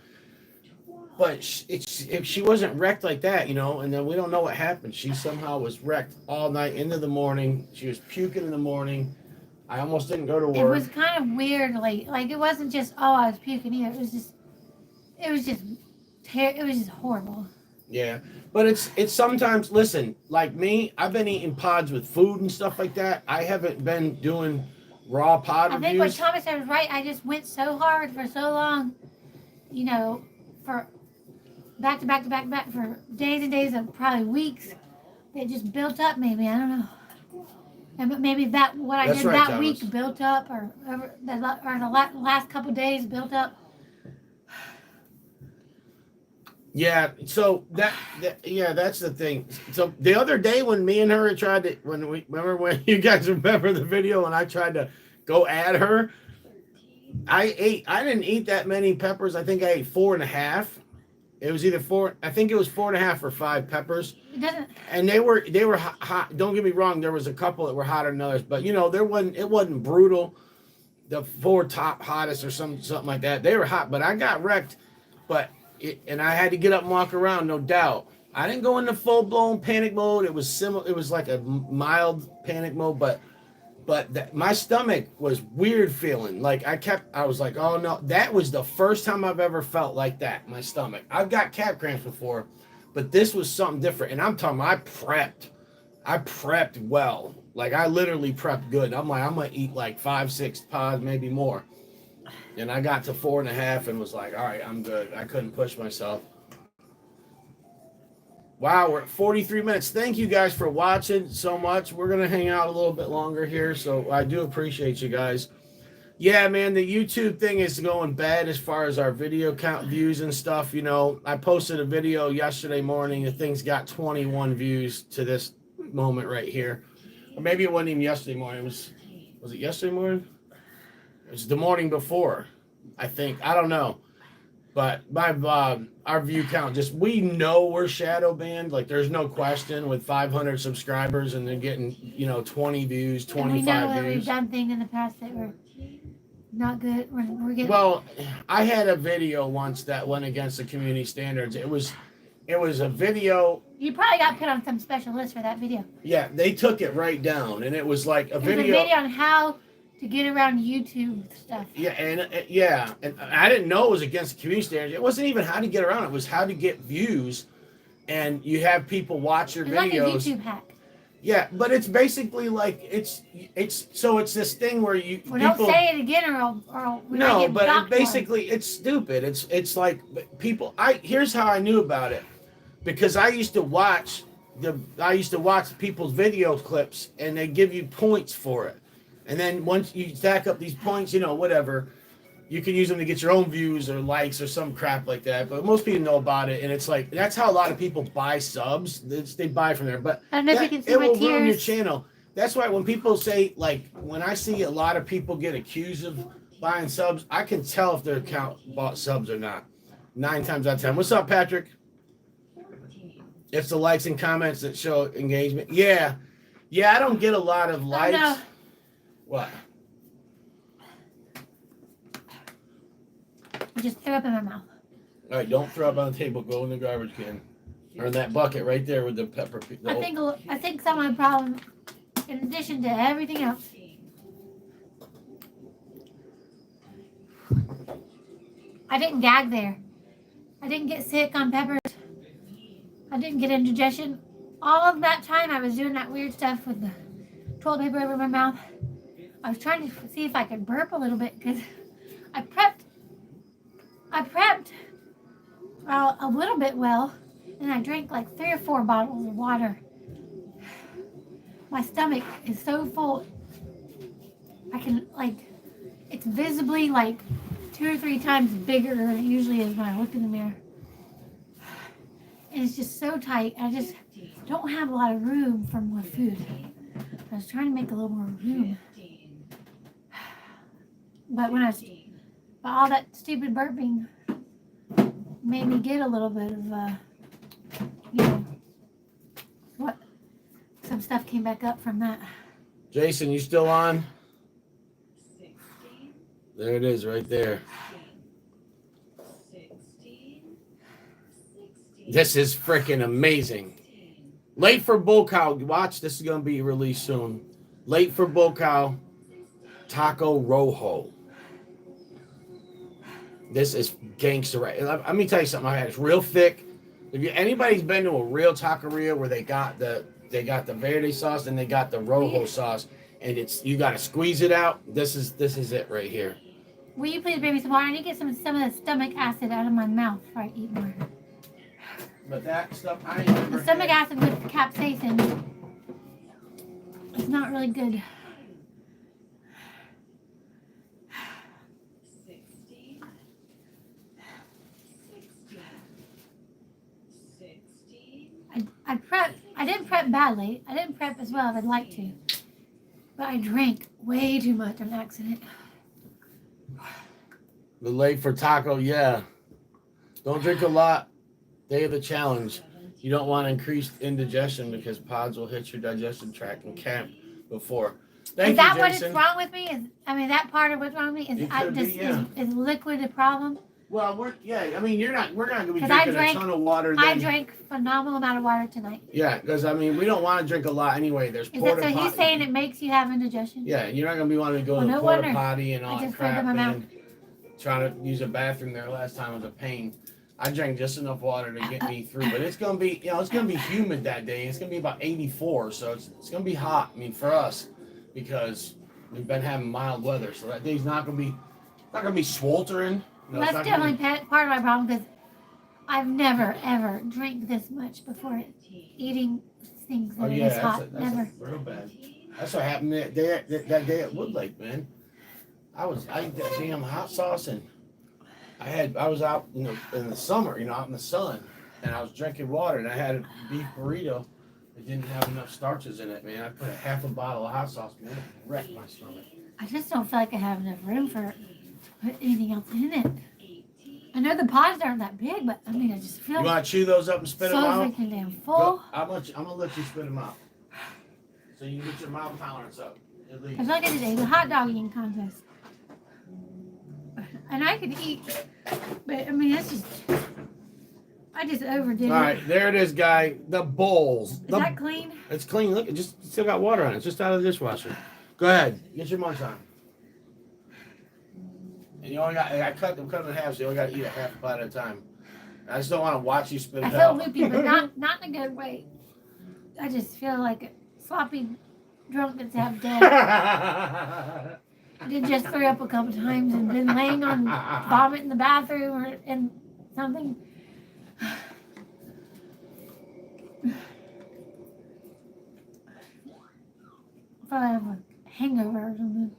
But if she wasn't wrecked like that, and then we don't know what happened. She somehow was wrecked all night into the morning. She was puking in the morning. I almost didn't go to work. It was kind of weird, like it wasn't just I was puking either. It was just horrible. Yeah, but it's sometimes, listen, like me, I've been eating pods with food and stuff like that. I haven't been doing raw pod I reviews. think what Thomas said was right. I just went so hard for so long, for back to back to back to back for days and days of probably weeks. It just built up. Maybe I don't know. And maybe what I That's did right, that Thomas. week built up, or the last couple days built up. Yeah, so that's the thing. So the other day when me and her tried to, when you guys remember the video when I tried to go at her, I didn't eat that many peppers. I think I ate 4.5. It was either 4, I think it was 4.5 or 5 peppers. It doesn't. And they were hot. Don't get me wrong, there was a couple that were hotter than others, but it wasn't brutal. The 4 top hottest or something like that. They were hot, but I got wrecked. And I had to get up and walk around, no doubt. I didn't go into full blown panic mode. It was similar. It was like a mild panic mode, but my stomach was weird feeling. Like I was like, oh no, that was the first time I've ever felt like that. My stomach. I've got cat cramps before, but this was something different. And I'm talking, I prepped well. Like I literally prepped good. I'm like, I'm gonna eat like 5-6 pods, maybe more. And I got to 4.5 and was like, all right, I'm good. I couldn't push myself. Wow, we're at 43 minutes. Thank you guys for watching so much. We're going to hang out a little bit longer here, so I do appreciate you guys. Yeah, man, the YouTube thing is going bad as far as our video count views and stuff. I posted a video yesterday morning. The thing's got 21 views to this moment right here. Or maybe it wasn't even yesterday morning. Was it yesterday morning? It was the morning before, I think. I don't know. But our view count, we know we're shadow banned. Like, there's no question with 500 subscribers and they're getting, 20 views, 25 and we know that views. we've done things in the past that were not good. We're getting. Well, I had a video once that went against the community standards. It was a video. You probably got put on some special list for that video. Yeah, they took it right down. And it was like a video. It was a video on how to get around YouTube stuff. Yeah, and I didn't know it was against the community standards. It wasn't even how to get around. It was how to get views, and you have people watch your videos. Like a YouTube hack. Yeah, but it's basically like it's this thing where you. Well, don't say it again, or we might no, get but blocked basically it's stupid. It's like people. Here's how I knew about it, because I used to watch people's video clips, and they give you points for it. And then once you stack up these points, whatever, you can use them to get your own views or likes or some crap like that. But most people know about it, and it's like that's how a lot of people buy subs. They buy from there. But I don't know if you can see it my will ruin your tears. channel. That's why when people say, like, when I see a lot of people get accused of buying subs, I can tell if their account bought subs or not. 9 times out of 10. What's up, Patrick? It's the likes and comments that show engagement. Yeah, I don't get a lot of likes. No. What? I just threw up in my mouth. All right, don't throw up on the table. Go in the garbage can, or in that bucket right there with the pepper. I think some of my problem, in addition to everything else, I didn't gag there. I didn't get sick on peppers. I didn't get indigestion. All of that time I was doing that weird stuff with the toilet paper over my mouth. I was trying to see if I could burp a little bit because I prepped a little bit well, and I drank like 3 or 4 bottles of water. My stomach is so full. I can, like, it's visibly like 2 or 3 times bigger than it usually is when I look in the mirror. And it's just so tight. I just don't have a lot of room for more food. I was trying to make a little more room. But all that stupid burping made me get a little bit of, some stuff came back up from that. Jason, you still on? There it is right there. This is freaking amazing. Late for BullCow. Watch, this is going to be released soon. Late for BullCow. Taco Rojo. This is gangster. Right? Let me tell you something. It's real thick. If anybody's been to a real taqueria where they got the verde sauce and they got the rojo sauce, and you got to squeeze it out. This is it right here. Will you please bring me some water? I need to get some of the stomach acid out of my mouth before I eat more. But that stuff I ain't never The stomach had. acid with capsaicin is not really good. I didn't prep badly. I didn't prep as well as I'd like to. But I drank way too much on accident. The late for taco, yeah. Don't drink a lot. Day of the challenge. You don't want increased indigestion because pods will hit your digestive tract and camp before. Thank Is that you, what Jason. is wrong with me? That part of what's wrong with me? Is liquid a problem? Well, we're not going to be 'Cause drinking a ton of water. I drank phenomenal amount of water tonight. Yeah, because we don't want to drink a lot anyway. There's Is that so? He's saying it makes you have indigestion. Yeah, you're not going to be wanting to go to the porta potty and all that crap. And trying to use a bathroom there last time was a pain. I drank just enough water to get me through, but it's going to be, it's going to be humid that day. It's going to be about 84, so it's going to be hot. For us, because we've been having mild weather, so that day's not going to be sweltering. That's definitely part of my problem because I've never ever drank this much before eating things that are this hot. Never. Real bad. That's what happened that day at Woodlake, man. I ate that damn hot sauce and I was out, in the summer, out in the sun, and I was drinking water, and I had a beef burrito that didn't have enough starches in it, man. I put a half a bottle of hot sauce, man, it wrecked my stomach. I just don't feel like I have enough room to put anything else in it. I know the pods aren't that big, but I just feel. You want to chew those up and spit them out? So freaking damn full. I'm gonna let you spit them out, so you can get your mouth tolerance up. At least. I feel like I did a hot dog eating contest. And I could eat, but I just overdid it. All right, there it is, guy. The bowls. Is that clean? It's clean. Look, it just still got water on it. It's just out of the dishwasher. Go ahead, get your munch on. And you only I cut them in half, so you only got to eat a half a bite at a time. I just don't want to watch you spit it out. I feel loopy, but not in a good way. I just feel like a sloppy drunk that's half dead. I did just throw up a couple times and been laying on vomit in the bathroom or in something. If I have a hangover or something.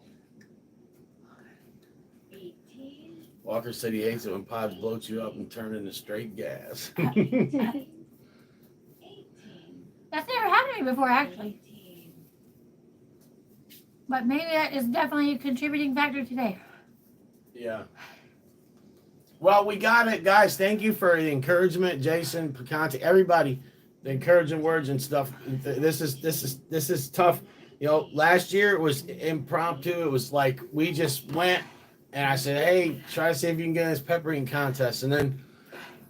Walker said he hates it when pods bloat you up and turn into straight gas. That's never happened to me before, actually. But maybe that is definitely a contributing factor today. Yeah. Well, we got it, guys. Thank you for the encouragement, Jason, Picante, everybody. The encouraging words and stuff. This is tough. Last year it was impromptu. It was like we just went and I said, "Hey, try to see if you can get in this pepper eating contest." And then,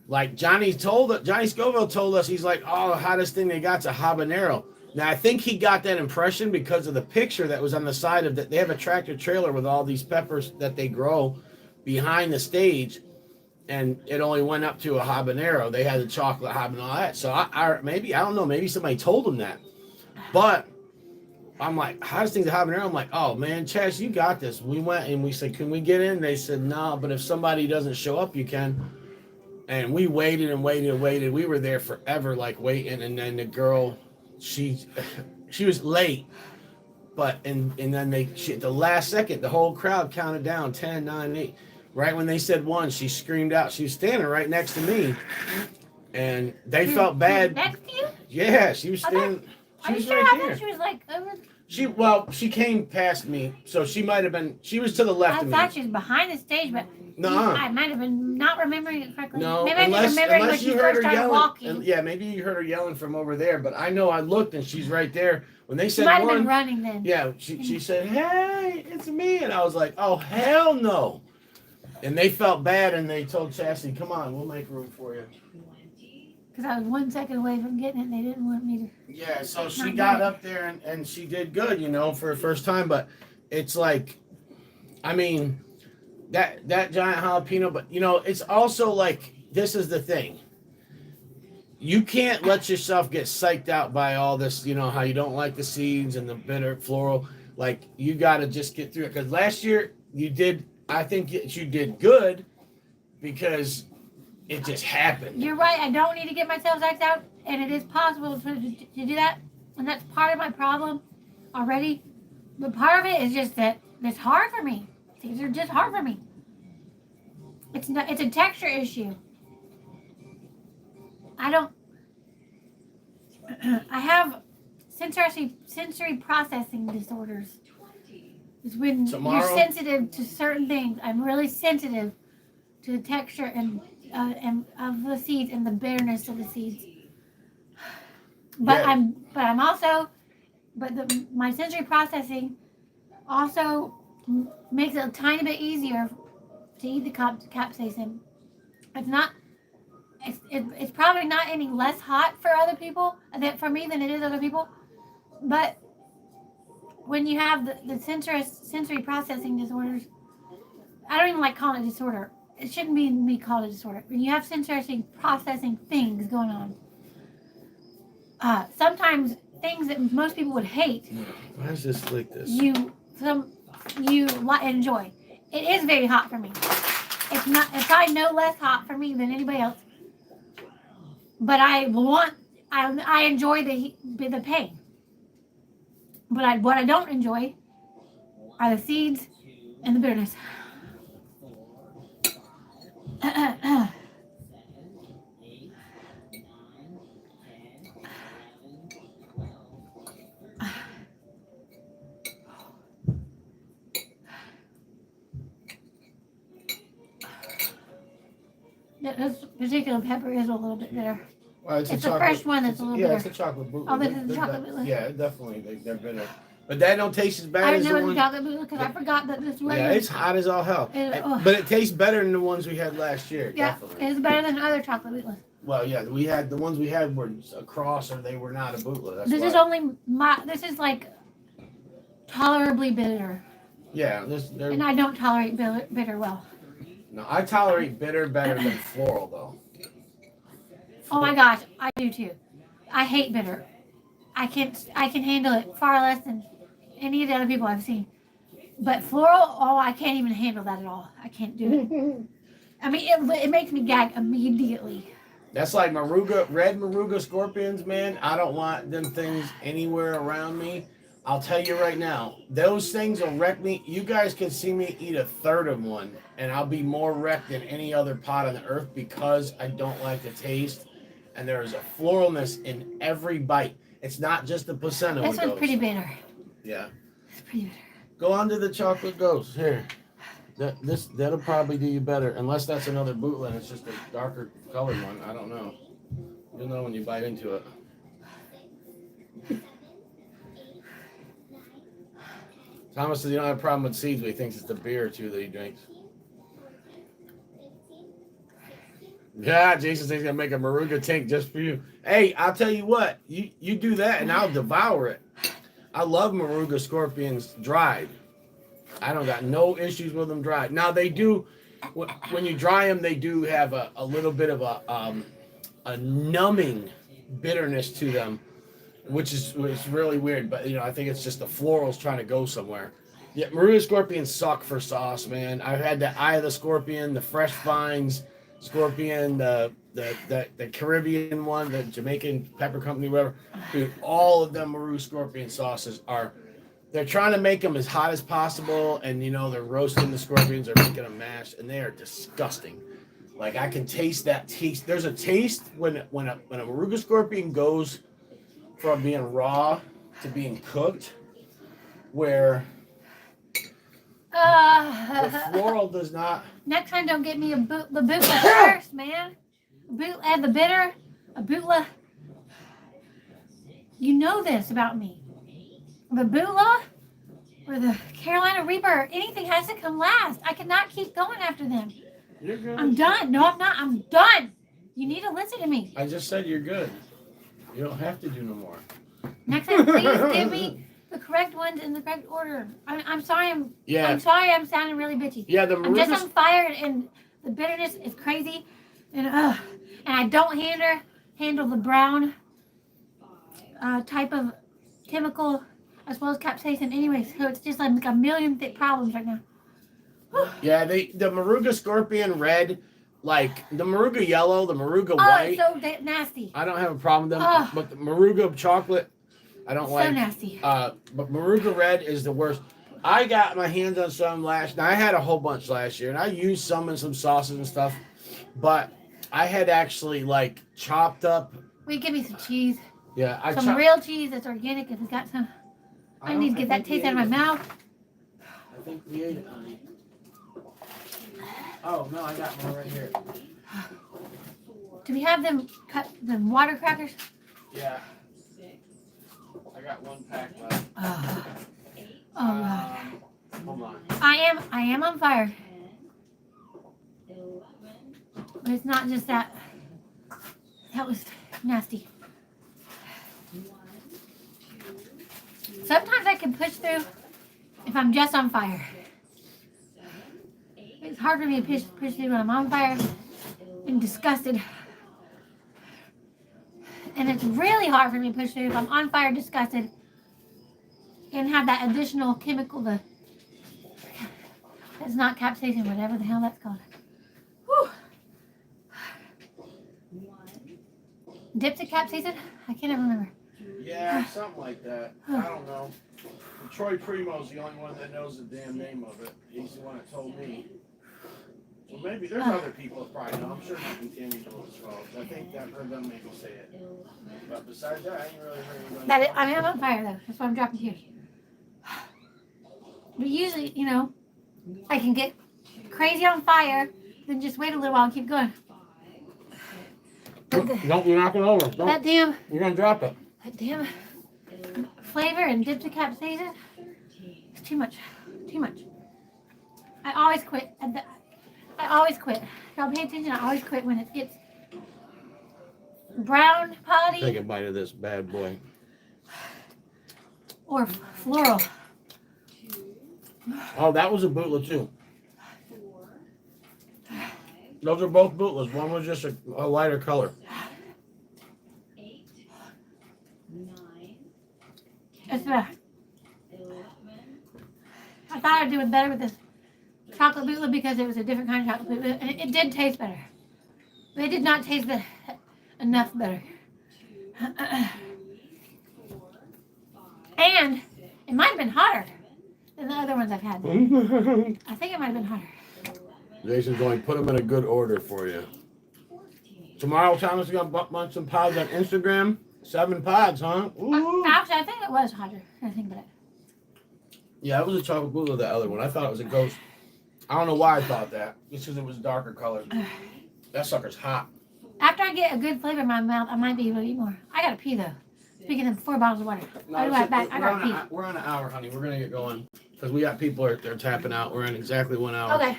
like Johnny Scoville told us, he's like, "Oh, the hottest thing they got's a habanero." Now, I think he got that impression because of the picture that was on the side of that. They have a tractor trailer with all these peppers that they grow behind the stage. and it only went up to a habanero. They had the chocolate habanero and all that. So maybe I don't know. Maybe somebody told them that, but I'm like, hottest thing's a habanero. I'm like, oh man, Chaz, you got this. We went and we said, can we get in? They said no, but if somebody doesn't show up, you can. And we waited and waited and waited. We were there forever, like waiting. And then the girl, she was late. But and then at the last second, the whole crowd counted down 10, 9, 8. Right when they said 1, she screamed out. She was standing right next to me, and they felt bad. Next to you? Yeah, she was standing. Are you sure? I thought she was like over. She came past me, so she might have been. She was to the left of me. I thought she was behind the stage, but I might have been not remembering it correctly. No, maybe I didn't remember when she first started walking. Yeah, maybe you heard her yelling from over there, but I know I looked and she's right there. When they said she might 1, have been running then. Yeah, she said, "Hey, it's me," and I was like, "Oh hell no!" And they felt bad, and they told Chastity, "Come on, we'll make room for you." Because I was 1 second away from getting it, and they didn't want me to. Yeah, so she got up there, and she did good, for her first time. But it's like, I mean, that giant jalapeno. But it's also like, this is the thing. You can't let yourself get psyched out by all this. How you don't like the seeds and the bitter floral. Like, you got to just get through it. Because last year you did. I think you did good because it just happened. You're right. I don't need to get myself psyched out, and it is possible to do that. And that's part of my problem already. But part of it is just that it's hard for me. Things are just hard for me. It's a texture issue. I have sensory processing disorders. It's when you're sensitive to certain things. I'm really sensitive to the texture and of the seeds and the bitterness of the seeds. But yeah. My sensory processing also makes it a tiny bit easier to eat the capsaicin. It's probably not any less hot for other people for me than it is other people, but when you have the sensory processing disorders, I don't even like calling it disorder. It shouldn't be me called a disorder. When you have sensory processing things going on, sometimes things that most people would hate. Why is this like this? You enjoy. It is very hot for me. It's probably no less hot for me than anybody else. But I enjoy the pain. But what I don't enjoy are the seeds and the bitterness. This particular pepper is a little bit bitter. Well, it's a fresh one that's a little bitter. Yeah, it's a chocolate bootleg. Oh, this is a chocolate bootleg. Yeah, definitely. They're bitter. But that don't taste as bad I as the one. know it's a chocolate bootleg because I forgot that this one. Yeah, it's hot as all hell. But it tastes better than the ones we had last year. Yeah, definitely. It's better than other chocolate bootlegs. Well, yeah, the ones we had were a cross, or they were not a bootleg. This is like tolerably bitter. Yeah, and I don't tolerate bitter well. No, I tolerate bitter better than floral, though. Oh my gosh, I do too. I hate bitter. I can handle it far less than any of the other people I've seen. But floral, I can't even handle that at all. I can't do it. I mean, it makes me gag immediately. That's like red Maruga scorpions, man. I don't want them things anywhere around me. I'll tell you right now, those things will wreck me. You guys can see me eat a third of one, and I'll be more wrecked than any other pot on the earth because I don't like the taste. And there is a floralness in every bite. It's not just the placenta. This one's pretty bitter. Yeah. It's pretty bitter. Go on to the chocolate ghost. Here. That'll probably do you better. Unless that's another bootleg. It's just a darker colored one. I don't know. You'll know when you bite into it. Thomas says you don't have a problem with seeds, but he thinks it's the beer or two that he drinks. Yeah, Jason says he's going to make a Maruga tank just for you. Hey, I'll tell you what. You do that, and I'll devour it. I love Maruga scorpions dried. I don't got no issues with them dried. Now, they do when you dry them, they do have a little bit of a numbing bitterness to them, which is really weird. But I think it's just the florals trying to go somewhere. Yeah, Maruga scorpions suck for sauce, man. I've had the eye of the scorpion, the fresh vines scorpion, the Caribbean one, the Jamaican pepper company, whatever. Dude, all of them Maruga scorpion sauces are. They're trying to make them as hot as possible, and they're roasting the scorpions or making them mashed, and they are disgusting. Like I can taste that taste. There's a taste when a Maruga scorpion goes from being raw to being cooked, where the floral does not. Next time, don't get me the bootla first, man. Add the bitter, a bootla. You know this about me. The bootla or the Carolina Reaper or anything has to come last. I cannot keep going after them. You're good. I'm done. No, I'm not. I'm done. You need to listen to me. I just said you're good. You don't have to do no more. Next time, please give me the correct ones in the correct order. I'm sorry. I'm sorry. I'm sounding really bitchy. Yeah, I'm just on fire, and the bitterness is crazy, and I don't handle the brown type of chemical as well as capsaicin. Anyways, so it's just like a million problems right now. Yeah, the Maruga scorpion red, like the Maruga yellow, the Maruga white. Oh, so nasty. I don't have a problem with them, but the Maruga chocolate, I don't like. So nasty. But Maruga red is the worst. I got my hands on some last. Now I had a whole bunch last year, and I used some in some sauces and stuff. But I had actually like chopped up. Will you give me some cheese? Yeah, some real cheese that's organic. If it's got some, I need to get that taste out of my mouth. I think we ate it, honey. Oh no, I got one right here. Do we have them cut the water crackers? Yeah. I got one pack left. Oh God. Hold on. I am on fire. But it's not just that. That was nasty. Sometimes I can push through if I'm just on fire. It's hard for me to push through when I'm on fire and disgusted. And it's really hard for me to push through if I'm on fire, disgusted, and have that additional chemical that's not capsaicin, whatever the hell that's called. Whew. Dipped in capsaicin? I can't even remember. Yeah, something like that. I don't know. Troy Primo's the only one that knows the damn name of it. He's the one that told me. Well, maybe there's other people that probably know. I'm sure my companion knows as well. I think I've heard them maybe say it. But besides that, I ain't really heard anybody. I am on fire though. That's why I'm dropping tears. But usually, I can get crazy on fire, then just wait a little while and keep going. Don't be knocking over. That damn. You're gonna drop it. That damn flavor and dipped in capsaicin. It's too much. Too much. I always quit. I always quit. Y'all pay attention. I always quit when it gets brown, potty. Take a bite of this bad boy. Or floral. Oh, that was a bootla too. Those are both bootlas. One was just a lighter color. It's better. I thought I'd do it better with this chocolate bootla because it was a different kind of chocolate bootla, and it did taste better. But it did not taste enough better. And it might have been hotter than the other ones I've had. I think it might have been hotter. Jason's going to put them in a good order for you. Tomorrow, Thomas is going to bunch some pods on Instagram. 7 pods, huh? Ooh. Actually, I think it was hotter. I think about it. Yeah, it was a chocolate bootla, the other one. I thought it was a ghost. I don't know why I thought that. Just because it was darker color. That sucker's hot. After I get a good flavor in my mouth, I might be able to eat more. I gotta pee though. Speaking of 4 bottles of water. No, I'll be right back. I gotta pee. We're on an hour, honey. We're going to get going. Because we got people they're tapping out. We're in exactly 1 hour. Okay.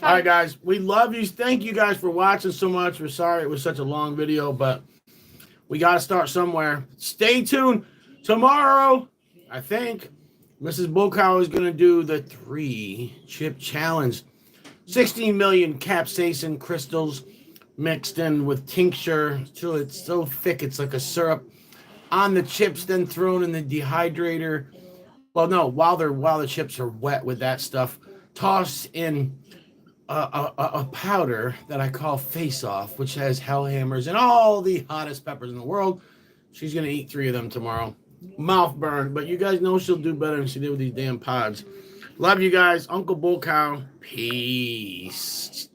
All right, guys. We love you. Thank you guys for watching so much. We're sorry it was such a long video, but we got to start somewhere. Stay tuned. Tomorrow, I think, Mrs. BullCow is going to do the 3-chip challenge. 16 million capsaicin crystals mixed in with tincture. So it's so thick, it's like a syrup. On the chips, then thrown in the dehydrator. Well, no, while the chips are wet with that stuff, toss in a powder that I call Face Off, which has hellhammers and all the hottest peppers in the world. She's gonna eat 3 of them tomorrow. Mouth burn, but you guys know she'll do better than she did with these damn pods. Love you guys, Uncle BullCow. Peace.